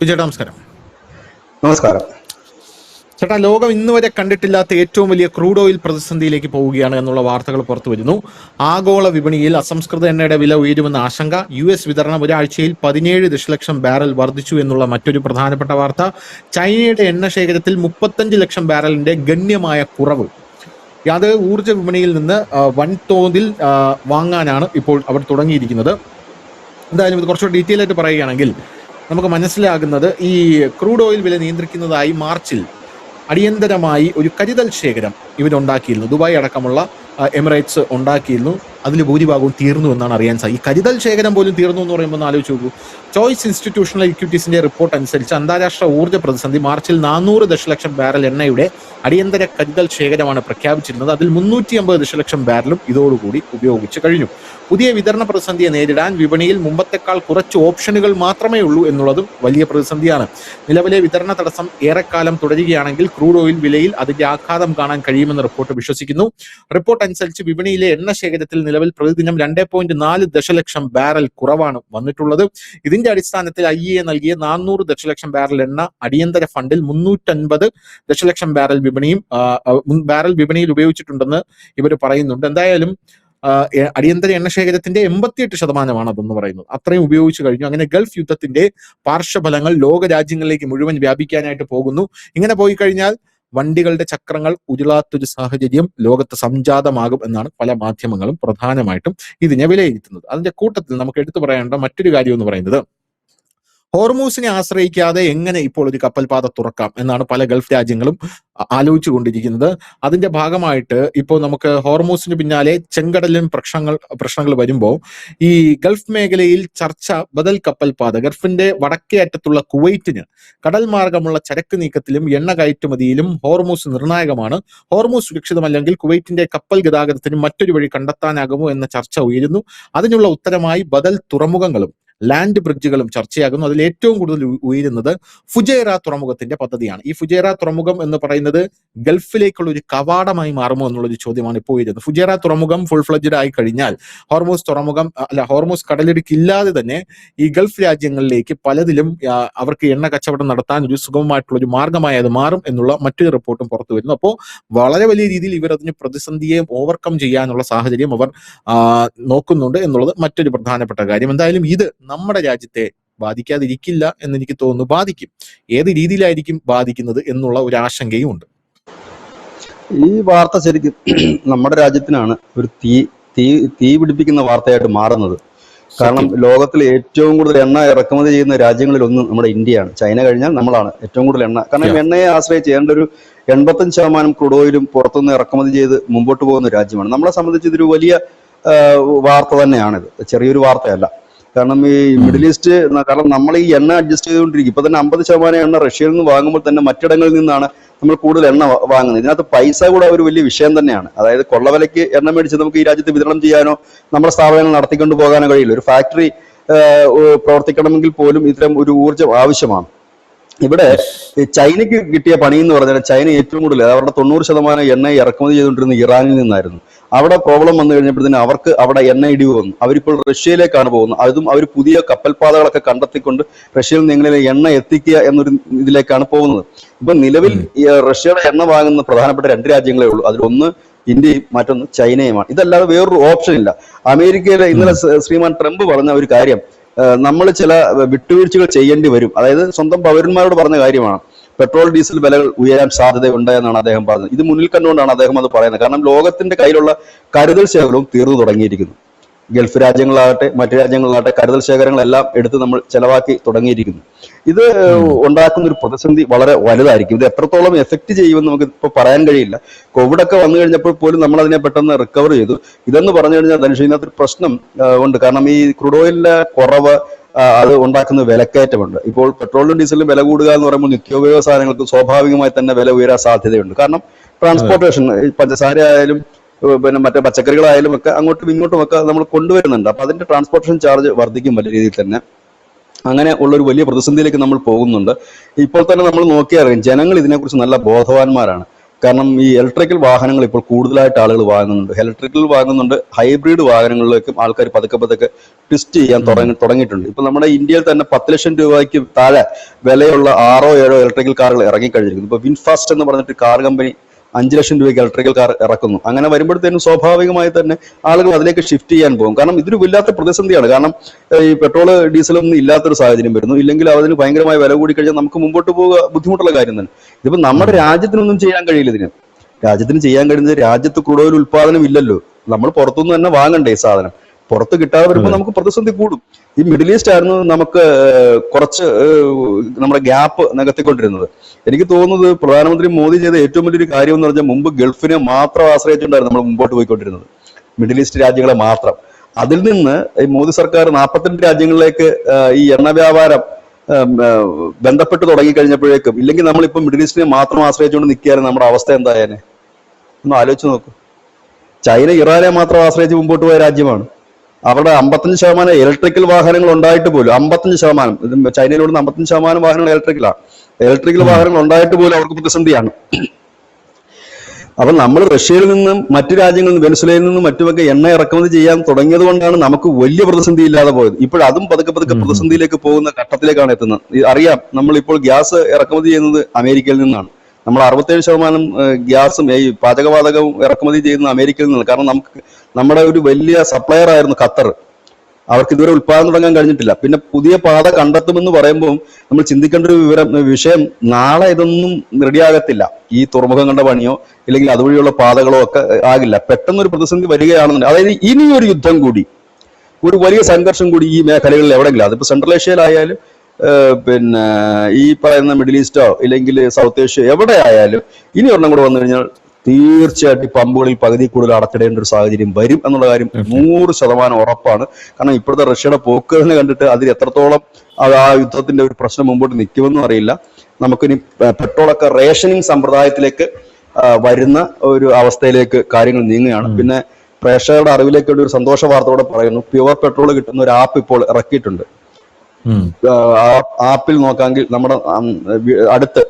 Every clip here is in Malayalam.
വിജയേട്ടാ നമസ്കാരം. നമസ്കാരം. ചേട്ടാ, ലോകം ഇന്ന് വരെ കണ്ടിട്ടില്ലാത്ത ഏറ്റവും വലിയ ക്രൂഡ് ഓയിൽ പ്രതിസന്ധിയിലേക്ക് പോവുകയാണ് എന്നുള്ള വാർത്തകൾ പുറത്തു വരുന്നു. ആഗോള വിപണിയിൽ അസംസ്കൃത എണ്ണയുടെ വില ഉയരുമെന്ന ആശങ്ക. US വിതരണം ഒരാഴ്ചയിൽ 17 ദശലക്ഷം ബാരൽ വർദ്ധിച്ചു എന്നുള്ള മറ്റൊരു പ്രധാനപ്പെട്ട വാർത്ത. ചൈനയുടെ എണ്ണ ശേഖരത്തിൽ 35 ലക്ഷം ബാരലിന്റെ ഗണ്യമായ കുറവ്. അത് ഊർജ്ജ വിപണിയിൽ നിന്ന് വൻതോതിൽ വാങ്ങാനാണ് ഇപ്പോൾ അവർ തുടങ്ങിയിരിക്കുന്നത്. എന്തായാലും ഇത് കുറച്ചുകൂടി ഡീറ്റെയിൽ ആയിട്ട് പറയുകയാണെങ്കിൽ നമുക്ക് മനസ്സിലാകുന്നത്, ഈ ക്രൂഡ് ഓയിൽ വില നിയന്ത്രിക്കുന്നതായി മാർച്ചിൽ അടിയന്തരമായി ഒരു കരുതൽ ശേഖരം ഇവരുണ്ടാക്കിയിരുന്നു. ദുബായ് അടക്കമുള്ള എമിറേറ്റ്സ് ഉണ്ടാക്കിയിരുന്നു. അതിൽ ഭൂരിഭാഗവും തീർന്നു എന്നാണ് അറിയാൻ സാധിക്കും. ഈ കരുതൽ ശേഖരം പോലും തീർന്നു എന്ന് പറയുമ്പോൾ ഒന്ന് ആലോചിച്ച് നോക്കൂ. ചോയ്സ് ഇൻസ്റ്റിറ്റ്യൂഷണൽ ഇക്വിറ്റീസിന്റെ റിപ്പോർട്ട് അനുസരിച്ച് അന്താരാഷ്ട്ര ഊർജ്ജ പ്രതിസന്ധി മാർച്ചിൽ 400 ദശലക്ഷം ബാരൽ എണ്ണയുടെ അടിയന്തര കരുതൽ ശേഖരമാണ് പ്രഖ്യാപിച്ചിരുന്നത്. അതിൽ 350 ദശലക്ഷം ബാരലും ഇതോടുകൂടി ഉപയോഗിച്ച് കഴിഞ്ഞു. പുതിയ വിതരണ പ്രതിസന്ധിയെ നേരിടാൻ വിപണിയിൽ മുമ്പത്തെക്കാൾ കുറച്ച് ഓപ്ഷനുകൾ മാത്രമേ ഉള്ളൂ എന്നുള്ളതും വലിയ പ്രതിസന്ധിയാണ്. നിലവിലെ വിതരണ തടസ്സം ഏറെക്കാലം തുടരുകയാണെങ്കിൽ ക്രൂഡ് ഓയിൽ വിലയിൽ അതിന്റെ ആഘാതം കാണാൻ കഴിയുമെന്ന് റിപ്പോർട്ട് വിശ്വസിക്കുന്നു. റിപ്പോർട്ട് അനുസരിച്ച് വിപണിയിലെ എണ്ണ ശേഖരത്തിൽ നിലവിൽ പ്രതിദിനം 2.4 ദശലക്ഷം ബാരൽ കുറവാണ് വന്നിട്ടുള്ളത്. ഇതിന്റെ അടിസ്ഥാനത്തിൽ IEA നൽകിയ 400 ദശലക്ഷം ബാരൽ എണ്ണ അടിയന്തര ഫണ്ടിൽ 350 ദശലക്ഷം ബാരൽ വിപണിയിൽ ഉപയോഗിച്ചിട്ടുണ്ടെന്ന് ഇവർ പറയുന്നുണ്ട്. എന്തായാലും അടിയന്തര എണ്ണ ശേഖരത്തിന്റെ 88% അതെന്ന് പറയുന്നത്. അത്രയും ഉപയോഗിച്ചു കഴിഞ്ഞു. അങ്ങനെ ഗൾഫ് യുദ്ധത്തിന്റെ പാർശ്വഫലങ്ങൾ ലോക രാജ്യങ്ങളിലേക്ക് മുഴുവൻ വ്യാപിക്കാനായിട്ട് പോകുന്നു. ഇങ്ങനെ പോയി കഴിഞ്ഞാൽ വണ്ടികളുടെ ചക്രങ്ങൾ ഉരുളാത്തൊരു സാഹചര്യം ലോകത്ത് സംജാതമാകും എന്നാണ് പല മാധ്യമങ്ങളും പ്രധാനമായിട്ടും ഇതിനെ വിലയിരുത്തുന്നത്. അതിന്റെ കൂട്ടത്തിൽ നമുക്ക് എടുത്തു പറയേണ്ട മറ്റൊരു കാര്യം എന്ന് പറയുന്നത്, ഹോർമൂസിനെ ആശ്രയിക്കാതെ എങ്ങനെ ഇപ്പോൾ ഒരു കപ്പൽപാത തുറക്കാം എന്നാണ് പല ഗൾഫ് രാജ്യങ്ങളും ആലോചിച്ചു കൊണ്ടിരിക്കുന്നത്. അതിന്റെ ഭാഗമായിട്ട് ഇപ്പോൾ നമുക്ക് ഹോർമൂസിന് പിന്നാലെ ചെങ്കടലിലും പ്രശ്നങ്ങൾ വരുമ്പോൾ ഈ ഗൾഫ് മേഖലയിൽ ചർച്ച ബദൽ കപ്പൽപാത, ഗൾഫിന്റെ വടക്കേ അറ്റത്തുള്ള കുവൈറ്റിന് കടൽ മാർഗമുള്ള ചരക്ക് നീക്കത്തിലും എണ്ണ കയറ്റുമതിയിലും ഹോർമൂസ് നിർണായകമാണ്. ഹോർമൂസ് സുരക്ഷിതമല്ലെങ്കിൽ കുവൈറ്റിന്റെ കപ്പൽ ഗതാഗതത്തിന് മറ്റൊരു വഴി കണ്ടെത്താനാകുമോ എന്ന ചർച്ച ഉയരുന്നു. അതിനുള്ള ഉത്തരമായി ബദൽ തുറമുഖങ്ങളും ലാൻഡ് ബ്രിഡ്ജുകളും ചർച്ചയാകുന്നു. അതിൽ ഏറ്റവും കൂടുതൽ ഉയരുന്നത് ഫുജൈറ തുറമുഖത്തിന്റെ പദ്ധതിയാണ്. ഈ ഫുജൈറ തുറമുഖം എന്ന് പറയുന്നത് ഗൾഫിലേക്കുള്ള ഒരു കവാടമായി മാറുമോ എന്നുള്ളൊരു ചോദ്യമാണ് ഇപ്പോൾ ഉയരുന്നത്. ഫുജൈറ തുറമുഖം ഫുൾ ഫ്ലഡ്ജഡ് ആയി കഴിഞ്ഞാൽ ഹോർമൂസ് കടലിടുക്കില്ലാതെ തന്നെ ഈ ഗൾഫ് രാജ്യങ്ങളിലേക്ക് പലതിലും അവർക്ക് എണ്ണ കച്ചവടം നടത്താൻ ഒരു സുഗമമായിട്ടുള്ള ഒരു മാർഗമായി അത് മാറും എന്നുള്ള മറ്റൊരു റിപ്പോർട്ടും പുറത്തു വരുന്നു. അപ്പോൾ വളരെ വലിയ രീതിയിൽ ഇവർ അതിന് പ്രതിസന്ധിയെ ഓവർകം ചെയ്യാനുള്ള സാഹചര്യം അവർ നോക്കുന്നുണ്ട് എന്നുള്ളത് മറ്റൊരു പ്രധാനപ്പെട്ട കാര്യം. എന്തായാലും ഇത് നമ്മുടെ രാജ്യത്തെ ബാധിക്കാതിരിക്കില്ല എന്ന് എനിക്ക് തോന്നുന്നു. ബാധിക്കും. ഏത് രീതിയിലായിരിക്കും ബാധിക്കുന്നത് എന്നുള്ള ഒരു ആശങ്കയും ഉണ്ട്. ഈ വാർത്ത ശരിക്കും നമ്മുടെ രാജ്യത്തിനാണ് ഒരു തീ പിടിപ്പിക്കുന്ന വാർത്തയായിട്ട് മാറുന്നത്. കാരണം ലോകത്തിൽ ഏറ്റവും കൂടുതൽ എണ്ണ ഇറക്കുമതി ചെയ്യുന്ന രാജ്യങ്ങളിൽ ഒന്ന് നമ്മുടെ ഇന്ത്യയാണ്. ചൈന കഴിഞ്ഞാൽ നമ്മളാണ് ഏറ്റവും കൂടുതൽ എണ്ണ. കാരണം എണ്ണയെ ആശ്രയിച്ച് ഏതാണ്ട് ഒരു 85% ക്രൂഡ് ഓയിലും പുറത്തുനിന്ന് ഇറക്കുമതി ചെയ്ത് മുമ്പോട്ട് പോകുന്ന രാജ്യമാണ്. നമ്മളെ സംബന്ധിച്ച് ഇതൊരു വലിയ വാർത്ത തന്നെയാണിത്. ചെറിയൊരു വാർത്തയല്ല. കാരണം ഈ മിഡിൽ ഈസ്റ്റ്, കാരണം നമ്മൾ ഈ എണ്ണ അഡ്ജസ്റ്റ് ചെയ്തുകൊണ്ടിരിക്കും. ഇപ്പൊ തന്നെ 50% എണ്ണ റഷ്യയിൽ നിന്ന് വാങ്ങുമ്പോൾ തന്നെ മറ്റിടങ്ങളിൽ നിന്നാണ് നമ്മൾ കൂടുതൽ എണ്ണ വാങ്ങുന്നത്. ഇതിനകത്ത് പൈസ കൂടെ ഒരു വലിയ വിഷയം തന്നെയാണ്. അതായത് കൊള്ളവിലയ്ക്ക് എണ്ണ മേടിച്ച് നമുക്ക് ഈ രാജ്യത്ത് വിതരണം ചെയ്യാനോ നമ്മുടെ സ്ഥാപനങ്ങൾ നടത്തിക്കൊണ്ട് പോകാനോ കഴിയില്ല. ഒരു ഫാക്ടറി പ്രവർത്തിക്കണമെങ്കിൽ പോലും ഇത്തരം ഒരു ഊർജ്ജം ആവശ്യമാണ്. ഇവിടെ ചൈനയ്ക്ക് കിട്ടിയ പണി എന്ന് പറഞ്ഞാൽ, ചൈന ഏറ്റവും കൂടുതൽ അവരുടെ 90% എണ്ണ ഇറക്കുമതി ചെയ്തുകൊണ്ടിരുന്ന ഇറാനിൽ നിന്നായിരുന്നു. അവിടെ പ്രോബ്ലം വന്നു കഴിഞ്ഞപ്പോഴത്തേന് അവർക്ക് അവിടെ എണ്ണ ഇടിവ് വന്നു. അവരിപ്പോൾ റഷ്യയിലേക്കാണ് പോകുന്നത്. അതും അവർ പുതിയ കപ്പൽപാതകളൊക്കെ കണ്ടെത്തിക്കൊണ്ട് റഷ്യയിൽ നിന്ന് എങ്ങനെ എണ്ണ എത്തിക്കുക എന്നൊരു ഇതിലേക്കാണ് പോകുന്നത്. ഇപ്പൊ നിലവിൽ റഷ്യയുടെ എണ്ണ വാങ്ങുന്ന പ്രധാനപ്പെട്ട 2 രാജ്യങ്ങളേ ഉള്ളൂ. അതിലൊന്ന് ഇന്ത്യയും മറ്റൊന്ന് ചൈനയുമാണ്. ഇതല്ലാതെ വേറൊരു ഓപ്ഷൻ ഇല്ല. അമേരിക്കയിലെ ഇന്നലെ ശ്രീമാൻ ട്രംപ് പറഞ്ഞ ഒരു കാര്യം, നമ്മൾ ചില വിട്ടുവീഴ്ചകൾ ചെയ്യേണ്ടി വരും. അതായത് സ്വന്തം പൗരന്മാരോട് പറഞ്ഞ കാര്യമാണ്. പെട്രോൾ ഡീസൽ വിലകൾ ഉയരാൻ സാധ്യതയുണ്ട് എന്നാണ് അദ്ദേഹം പറഞ്ഞത്. ഇത് മുന്നിൽ കണ്ടുകൊണ്ടാണ് അദ്ദേഹം അത് പറയുന്നത്. കാരണം ലോകത്തിന്റെ കയ്യിലുള്ള കരുതൽ ശേഖരവും തീർന്നു തുടങ്ങിയിരിക്കുന്നു. ഗൾഫ് രാജ്യങ്ങളാകട്ടെ മറ്റു രാജ്യങ്ങളാകട്ടെ കരുതൽ ശേഖരങ്ങളെല്ലാം എടുത്ത് നമ്മൾ ചെലവാക്കി തുടങ്ങിയിരിക്കുന്നു. ഇത് ഉണ്ടാക്കുന്ന ഒരു പ്രതിസന്ധി വളരെ വലുതായിരിക്കും. ഇത് എത്രത്തോളം എഫക്ട് ചെയ്യുമെന്ന് നമുക്ക് ഇപ്പോൾ പറയാൻ കഴിയില്ല. കോവിഡ് ഒക്കെ വന്നു കഴിഞ്ഞപ്പോൾ പോലും നമ്മൾ അതിനെ പെട്ടെന്ന് റിക്കവർ ചെയ്തു. ഇതെന്ന് പറഞ്ഞു കഴിഞ്ഞാൽ ധനുഷ്, ഇതിനകത്തൊരു പ്രശ്നം ഉണ്ട്. കാരണം ഈ ക്രൂഡ് ഓയിലിന്റെ കുറവ്, അത് ഉണ്ടാക്കുന്ന വിലക്കയറ്റമുണ്ട്. ഇപ്പോൾ പെട്രോളിനും ഡീസലിനും വില കൂടുക എന്ന് പറയുമ്പോൾ നിത്യോപയോഗ സാധനങ്ങൾക്ക് സ്വാഭാവികമായി തന്നെ വില ഉയരാൻ സാധ്യതയുണ്ട്. കാരണം ട്രാൻസ്പോർട്ടേഷൻ, പഞ്ചസാര ആയാലും പിന്നെ മറ്റേ പച്ചക്കറികളായാലും ഒക്കെ അങ്ങോട്ടും ഇങ്ങോട്ടും ഒക്കെ നമ്മൾ കൊണ്ടുവരുന്നുണ്ട്. അപ്പൊ അതിന്റെ ട്രാൻസ്പോർട്ടേഷൻ ചാർജ് വർദ്ധിക്കും വലിയ രീതിയിൽ തന്നെ. അങ്ങനെ ഉള്ളൊരു വലിയ പ്രതിസന്ധിയിലേക്ക് നമ്മൾ പോകുന്നുണ്ട്. ഇപ്പോൾ തന്നെ നമ്മൾ നോക്കിയറിയാം, ജനങ്ങൾ ഇതിനെക്കുറിച്ച് നല്ല ബോധവാന്മാരാണ്. കാരണം ഈ ഇലക്ട്രിക്കൽ വാഹനങ്ങൾ ഇപ്പോൾ കൂടുതലായിട്ട് ആളുകൾ വാങ്ങുന്നുണ്ട്, ഹൈബ്രിഡ് വാഹനങ്ങളിലേക്കും ആൾക്കാർ പതുക്കെ പതുക്കെ ട്വിസ്റ്റ് ചെയ്യാൻ തുടങ്ങിയിട്ടുണ്ട്. ഇപ്പൊ നമ്മുടെ ഇന്ത്യയിൽ തന്നെ 10 ലക്ഷം രൂപയ്ക്ക് താഴെ വിലയുള്ള 6-7 ഇലക്ട്രിക്കൽ കാറുകൾ ഇറങ്ങിക്കഴിഞ്ഞിരിക്കുന്നു. ഇപ്പൊ വിൻഫാസ്റ്റ് എന്ന് പറഞ്ഞിട്ട് കാർ കമ്പനി 5 ലക്ഷം രൂപയ്ക്ക് ഇലക്ട്രിക്കൽ കാർ ഇറക്കുന്നു. അങ്ങനെ വരുമ്പോഴത്തേനും സ്വാഭാവികമായി തന്നെ ആളുകൾ അതിലേക്ക് ഷിഫ്റ്റ് ചെയ്യാൻ പോകും. കാരണം ഇതൊരു വല്ലാത്ത പ്രതിസന്ധിയാണ്. കാരണം ഈ പെട്രോള് ഡീസലൊന്നും ഇല്ലാത്തൊരു സാഹചര്യം വരുന്നു. ഇല്ലെങ്കിൽ അതിന് ഭയങ്കരമായ വില കൂടി കഴിഞ്ഞാൽ നമുക്ക് മുമ്പോട്ട് പോവുക ബുദ്ധിമുട്ടുള്ള കാര്യം തന്നെ. ഇതിപ്പോ നമ്മുടെ രാജ്യത്തിനൊന്നും ചെയ്യാൻ കഴിയില്ല. രാജ്യത്തിന് ചെയ്യാൻ കഴിയുന്നത്, രാജ്യത്ത് ക്രൂഡ് ഓയിൽ ഉൽപ്പാദനം ഇല്ലല്ലോ, നമ്മൾ പുറത്തുനിന്ന് തന്നെ വാങ്ങണ്ടേ ഈ സാധനം. പുറത്ത് കിട്ടാതെ വരുമ്പോൾ നമുക്ക് പ്രതിസന്ധി കൂടും. ഈ മിഡിൽ ഈസ്റ്റ് ആയിരുന്നു നമുക്ക് കുറച്ച് നമ്മുടെ ഗ്യാപ്പ് നികത്തിക്കൊണ്ടിരുന്നത്. എനിക്ക് തോന്നുന്നത് പ്രധാനമന്ത്രി മോദി ചെയ്ത ഏറ്റവും വലിയൊരു കാര്യം എന്ന് പറഞ്ഞാൽ, മുമ്പ് ഗൾഫിനെ മാത്രം ആശ്രയിച്ചുകൊണ്ടായിരുന്നു നമ്മൾ മുമ്പോട്ട് പോയിക്കൊണ്ടിരുന്നത്, മിഡിൽ ഈസ്റ്റ് രാജ്യങ്ങളെ മാത്രം. അതിൽ നിന്ന് ഈ മോദി സർക്കാർ 42 രാജ്യങ്ങളിലേക്ക് ഈ എണ്ണ വ്യാപാരം ബന്ധപ്പെട്ട് തുടങ്ങിക്കഴിഞ്ഞപ്പോഴേക്കും, ഇല്ലെങ്കിൽ നമ്മളിപ്പോൾ മിഡിൽ ഈസ്റ്റിനെ മാത്രം ആശ്രയിച്ചുകൊണ്ട് നിൽക്കുകയായിരുന്നു, നമ്മുടെ അവസ്ഥ എന്തായാലും ഒന്ന് ആലോചിച്ച് നോക്കൂ. ചൈന ഇറാനെ മാത്രം ആശ്രയിച്ച് മുമ്പോട്ട് പോയ രാജ്യമാണ്. അവിടെ 55% ഇലക്ട്രിക്കൽ വാഹനങ്ങൾ ഉണ്ടായിട്ട് പോലും 55%, ചൈനയിലോട് 55% വാഹനങ്ങൾ ഇലക്ട്രിക്കൽ വാഹനങ്ങൾ ഉണ്ടായിട്ട് പോലും അവർക്ക് പ്രതിസന്ധിയാണ്. അപ്പൊ നമ്മൾ റഷ്യയിൽ നിന്നും മറ്റു രാജ്യങ്ങളിൽ നിന്ന്, വെനസ്വേലയിൽ നിന്നും മറ്റുമൊക്കെ എണ്ണ ഇറക്കുമതി ചെയ്യാൻ തുടങ്ങിയത് കൊണ്ടാണ് നമുക്ക് വലിയ പ്രതിസന്ധി ഇല്ലാതെ പോയത്. ഇപ്പോഴതും പതുക്കെ പതുക്കെ പ്രതിസന്ധിയിലേക്ക് പോകുന്ന ഘട്ടത്തിലേക്കാണ് എത്തുന്നത്. അറിയാം, നമ്മളിപ്പോൾ ഗ്യാസ് ഇറക്കുമതി ചെയ്യുന്നത് അമേരിക്കയിൽ നിന്നാണ്. നമ്മൾ 67% ഗ്യാസും ഈ പാചകവാതകവും ഇറക്കുമതി ചെയ്യുന്നത് അമേരിക്കയിൽ നിന്നാണ്. കാരണം നമ്മുടെ ഒരു വലിയ സപ്ലയർ ആയിരുന്നു ഖത്തർ. അവർക്ക് ഇതുവരെ ഉത്പാദനം തുടങ്ങാൻ കഴിഞ്ഞിട്ടില്ല. പിന്നെ പുതിയ പാത കണ്ടെത്തുമെന്ന് പറയുമ്പോൾ നമ്മൾ ചിന്തിക്കേണ്ട ഒരു വിഷയം, നാളെ ഇതൊന്നും റെഡിയാകത്തില്ല. ഈ തുറമുഖങ്ങളുടെ പണിയോ ഇല്ലെങ്കിൽ അതുവഴിയുള്ള പാതകളോ ഒക്കെ ആകില്ല. പെട്ടെന്നൊരു പ്രതിസന്ധി വരികയാണെന്നുണ്ടെങ്കിൽ, അതായത് ഇനിയൊരു യുദ്ധം കൂടി, ഒരു വലിയ സംഘർഷം കൂടി ഈ മേഖലകളിൽ എവിടെയെങ്കിലും, അതിപ്പോ സെൻട്രൽ ഏഷ്യയിലായാലും പിന്നെ ഈ പറയുന്ന മിഡിൽ ഈസ്റ്റോ ഇല്ലെങ്കിൽ സൗത്ത് ഏഷ്യ എവിടെ ആയാലും, ഇനി ഒരെണ്ണം കൂടെ വന്നു കഴിഞ്ഞാൽ തീർച്ചയായിട്ടും പമ്പുകളിൽ പകുതി കൂടുതൽ അടച്ചിടേണ്ട ഒരു സാഹചര്യം വരും എന്നുള്ള കാര്യം 100% ഉറപ്പാണ്. കാരണം ഇപ്പോഴത്തെ റഷ്യയുടെ പോക്ക് തന്നെ കണ്ടിട്ട് അതിൽ എത്രത്തോളം ആ യുദ്ധത്തിന്റെ ഒരു പ്രശ്നം മുമ്പോട്ട് നിൽക്കുമെന്നും അറിയില്ല. നമുക്കിനി പെട്രോളൊക്കെ റേഷനിങ് സമ്പ്രദായത്തിലേക്ക് വരുന്ന ഒരു അവസ്ഥയിലേക്ക് കാര്യങ്ങൾ നീങ്ങുകയാണ്. പിന്നെ പ്രേക്ഷകരുടെ അറിവിലേക്ക് ഒരു സന്തോഷ വാർത്തയോടെ പറയുന്നു, പ്യുവർ പെട്രോൾ കിട്ടുന്ന ഒരു ആപ്പ് ഇപ്പോൾ ഇറക്കിയിട്ടുണ്ട്. ആപ്പിൽ നോക്കാമെങ്കിൽ നമ്മുടെ അടുത്ത്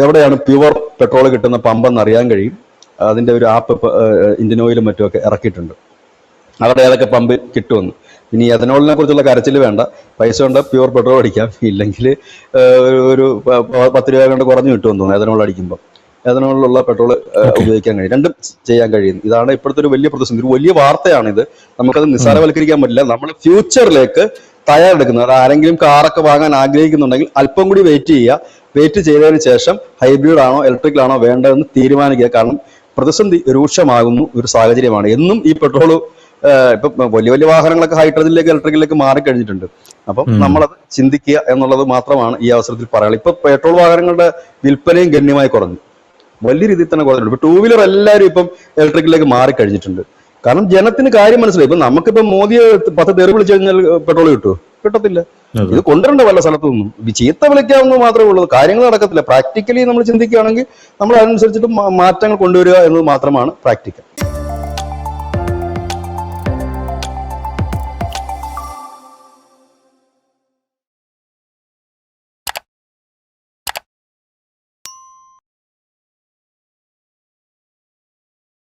എവിടെയാണ് പ്യുവർ പെട്രോൾ കിട്ടുന്ന പമ്പെന്ന് അറിയാൻ കഴിയും. അതിന്റെ ഒരു ആപ്പ് ഇന്ത്യൻ ഓയിലും മറ്റുമൊക്കെ ഇറക്കിയിട്ടുണ്ട്. അവിടെ ഏതൊക്കെ പമ്പ് കിട്ടുമെന്ന്. ഇനി എഥനോളിനെ കുറിച്ചുള്ള കരച്ചിൽ വേണ്ട, പൈസ കൊണ്ട് പ്യുവർ പെട്രോൾ അടിക്കാം. ഇല്ലെങ്കിൽ ഒരു 10 രൂപ കൊണ്ട് കുറഞ്ഞു കിട്ടുമെന്ന് തോന്നുന്നു എഥനോൾ അടിക്കുമ്പോൾ. എഥനോളിലുള്ള പെട്രോൾ ഉപയോഗിക്കാൻ കഴിയും. രണ്ടും ചെയ്യാൻ കഴിയും. ഇതാണ് ഇപ്പോഴത്തെ ഒരു വലിയ പ്രതിസന്ധി, ഒരു വലിയ വാർത്തയാണിത്. നമുക്കത് നിസ്സാരവൽക്കരിക്കാൻ പറ്റില്ല. നമ്മൾ ഫ്യൂച്ചറിലേക്ക് തയ്യാറെടുക്കുന്നത്, ആരെങ്കിലും കാറൊക്കെ വാങ്ങാൻ ആഗ്രഹിക്കുന്നുണ്ടെങ്കിൽ അല്പം കൂടി വെയിറ്റ് ചെയ്തതിന് ശേഷം ഹൈബ്രിഡ് ആണോ ഇലക്ട്രിക്കൽ ആണോ വേണ്ടതെന്ന് തീരുമാനിക്കുക. കാരണം പ്രതിസന്ധി രൂക്ഷമാകുന്ന ഒരു സാഹചര്യമാണ്. എന്നും ഈ പെട്രോൾ ഇപ്പൊ വലിയ വലിയ വാഹനങ്ങളൊക്കെ ഹൈഡ്രജനിലേക്ക് ഇലക്ട്രിക്കലിലേക്ക് മാറിക്കഴിഞ്ഞിട്ടുണ്ട്. അപ്പം നമ്മളത് ചിന്തിക്കുക എന്നുള്ളത് മാത്രമാണ് ഈ അവസരത്തിൽ പറയാനുള്ളത്. ഇപ്പൊ പെട്രോൾ വാഹനങ്ങളുടെ വിൽപ്പനയും ഗണ്യമായി കുറഞ്ഞു, വലിയ രീതിയിൽ തന്നെ കുറഞ്ഞിട്ടുണ്ട്. ഇപ്പൊ 2 വീലർ എല്ലാവരും ഇപ്പം ഇലക്ട്രിക്കലിലേക്ക് മാറിക്കഴിഞ്ഞിട്ടുണ്ട്. കാരണം ജനത്തിന് കാര്യം മനസ്സിലായി. ഇപ്പൊ നമുക്കിപ്പോ മോദിയെ 10 തെറി വിളിച്ചു കഴിഞ്ഞാൽ പെട്രോൾ കിട്ടുമോ? കിട്ടത്തില്ല. ഇത് കൊണ്ടുവരണ്ട വല്ല സ്ഥലത്തൊന്നും. ചീത്ത വിളിക്കാവുന്നത് മാത്രമേ ഉള്ളൂ, കാര്യങ്ങൾ നടക്കത്തില്ല. പ്രാക്ടിക്കലി നമ്മൾ ചിന്തിക്കുകയാണെങ്കിൽ നമ്മൾ അതിനനുസരിച്ചിട്ട് മാറ്റങ്ങൾ കൊണ്ടുവരിക എന്നത് മാത്രമാണ് പ്രാക്ടിക്കൽ.